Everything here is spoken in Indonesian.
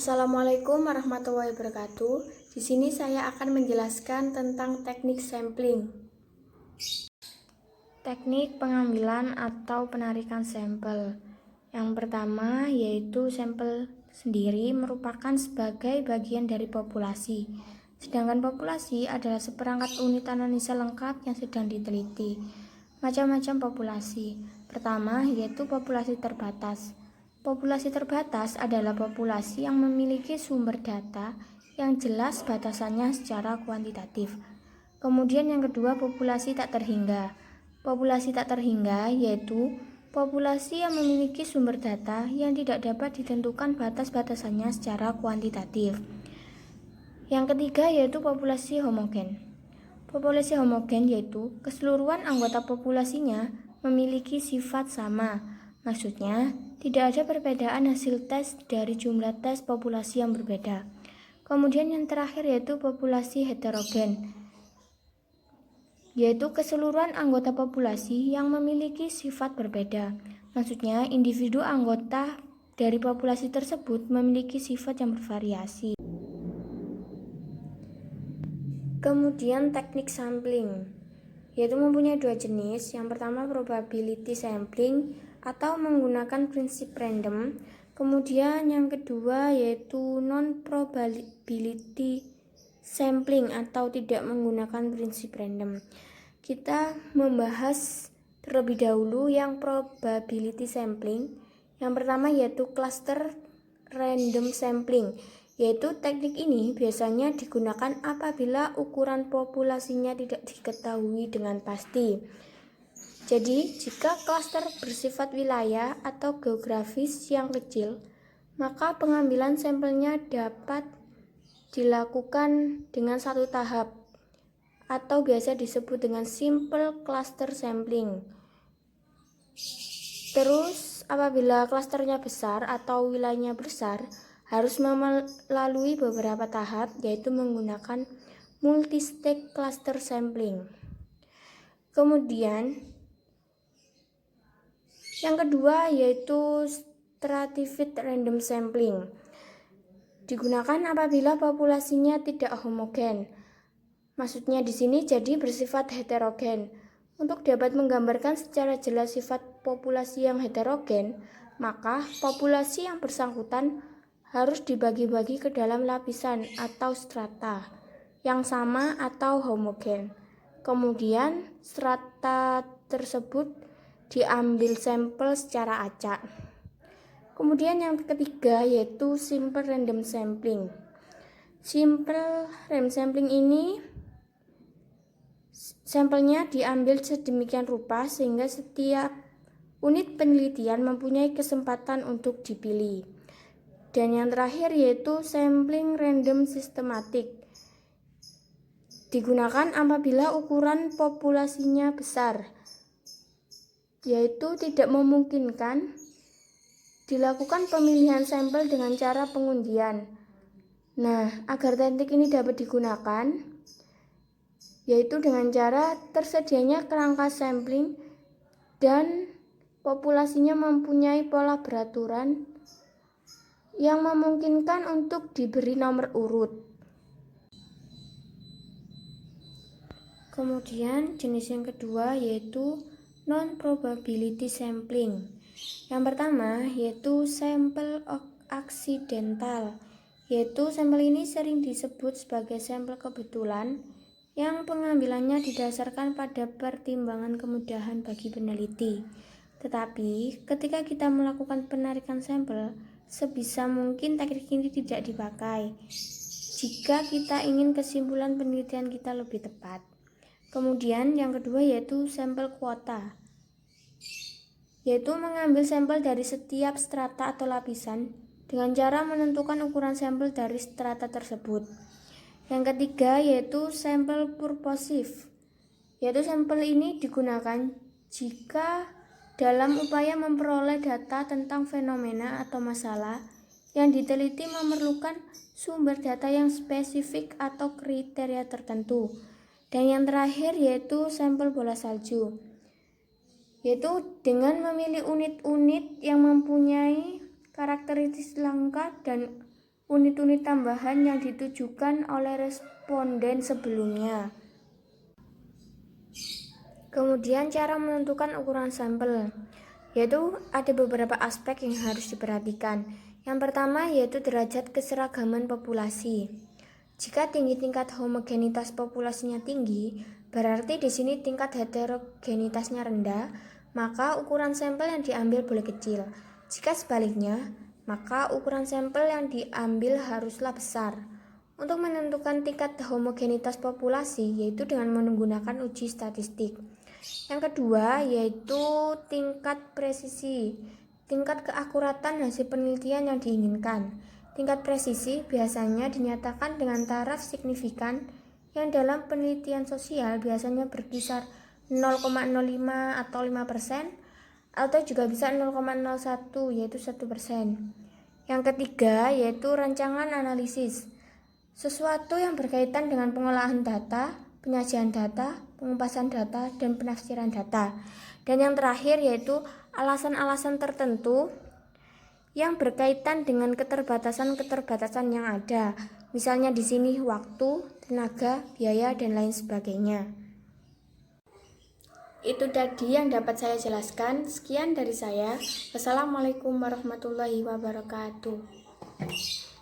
Assalamualaikum warahmatullahi wabarakatuh. Di sini saya akan menjelaskan tentang teknik sampling. Teknik pengambilan atau penarikan sampel. Yang pertama yaitu sampel sendiri merupakan sebagai bagian dari populasi. Sedangkan populasi adalah seperangkat unit analisa lengkap yang sedang diteliti. Macam-macam populasi. Pertama yaitu populasi terbatas. Populasi terbatas adalah populasi yang memiliki sumber data yang jelas batasannya secara kuantitatif. Kemudian yang kedua, populasi tak terhingga. Populasi tak terhingga yaitu populasi yang memiliki sumber data yang tidak dapat ditentukan batas-batasannya secara kuantitatif. Yang ketiga yaitu populasi homogen. Populasi homogen yaitu keseluruhan anggota populasinya memiliki sifat sama. Maksudnya, tidak ada perbedaan hasil tes dari jumlah tes populasi yang berbeda. Kemudian yang terakhir yaitu populasi heterogen, yaitu keseluruhan anggota populasi yang memiliki sifat berbeda. Maksudnya, individu anggota dari populasi tersebut memiliki sifat yang bervariasi. Kemudian teknik sampling, yaitu mempunyai dua jenis. Yang pertama probability sampling atau menggunakan prinsip random. Kemudian yang kedua yaitu non-probability sampling atau tidak menggunakan prinsip random. Kita membahas terlebih dahulu yang probability sampling. Yang pertama yaitu cluster random sampling, yaitu teknik ini biasanya digunakan apabila ukuran populasinya tidak diketahui dengan pasti. Jadi, jika klaster bersifat wilayah atau geografis yang kecil, maka pengambilan sampelnya dapat dilakukan dengan satu tahap atau biasa disebut dengan simple cluster sampling. Terus, apabila klasternya besar atau wilayahnya besar, harus melalui beberapa tahap, yaitu menggunakan multi-stage cluster sampling. Kemudian, yang kedua yaitu stratified random sampling. Digunakan apabila populasinya tidak homogen. Maksudnya di sini jadi bersifat heterogen. Untuk dapat menggambarkan secara jelas sifat populasi yang heterogen, maka populasi yang bersangkutan harus dibagi-bagi ke dalam lapisan atau strata yang sama atau homogen. Kemudian strata tersebut diambil sampel secara acak. Kemudian yang ketiga yaitu simple random sampling. Simple random sampling ini sampelnya diambil sedemikian rupa sehingga setiap unit penelitian mempunyai kesempatan untuk dipilih. Dan yang terakhir yaitu sampling random systematic. Digunakan apabila ukuran populasinya besar, yaitu tidak memungkinkan dilakukan pemilihan sampel dengan cara pengundian. Nah, agar teknik ini dapat digunakan, yaitu dengan cara tersedianya kerangka sampling dan populasinya mempunyai pola beraturan yang memungkinkan untuk diberi nomor urut. Kemudian jenis yang kedua yaitu non-probability sampling. Yang pertama yaitu sampel aksidental, yaitu sampel ini sering disebut sebagai sampel kebetulan yang pengambilannya didasarkan pada pertimbangan kemudahan bagi peneliti. Tetapi ketika kita melakukan penarikan sampel, sebisa mungkin teknik ini tidak dipakai jika kita ingin kesimpulan penelitian kita lebih tepat. Kemudian yang kedua yaitu sampel kuota, yaitu mengambil sampel dari setiap strata atau lapisan dengan cara menentukan ukuran sampel dari strata tersebut. Yang ketiga yaitu sampel purposive, yaitu sampel ini digunakan jika dalam upaya memperoleh data tentang fenomena atau masalah yang diteliti memerlukan sumber data yang spesifik atau kriteria tertentu. Dan yang terakhir yaitu sampel bola salju, yaitu dengan memilih unit-unit yang mempunyai karakteristik lengkap dan unit-unit tambahan yang ditujukan oleh responden sebelumnya. Kemudian cara menentukan ukuran sampel, yaitu ada beberapa aspek yang harus diperhatikan. Yang pertama yaitu derajat keseragaman populasi. Jika tingkat homogenitas populasinya tinggi, berarti di sini tingkat heterogenitasnya rendah, maka ukuran sampel yang diambil boleh kecil. Jika sebaliknya, maka ukuran sampel yang diambil haruslah besar. Untuk menentukan tingkat homogenitas populasi yaitu dengan menggunakan uji statistik. Yang kedua yaitu tingkat presisi, tingkat keakuratan hasil penelitian yang diinginkan. Tingkat presisi biasanya dinyatakan dengan taraf signifikan yang dalam penelitian sosial biasanya berkisar 0,05 atau 5%, atau juga bisa 0,01 yaitu 1%. Yang ketiga yaitu rancangan analisis, sesuatu yang berkaitan dengan pengolahan data, penyajian data, pengupasan data, dan penafsiran data. Dan yang terakhir yaitu alasan-alasan tertentu yang berkaitan dengan keterbatasan-keterbatasan yang ada. Misalnya di sini waktu, tenaga, biaya, dan lain sebagainya. Itu tadi yang dapat saya jelaskan. Sekian dari saya. Wassalamualaikum warahmatullahi wabarakatuh.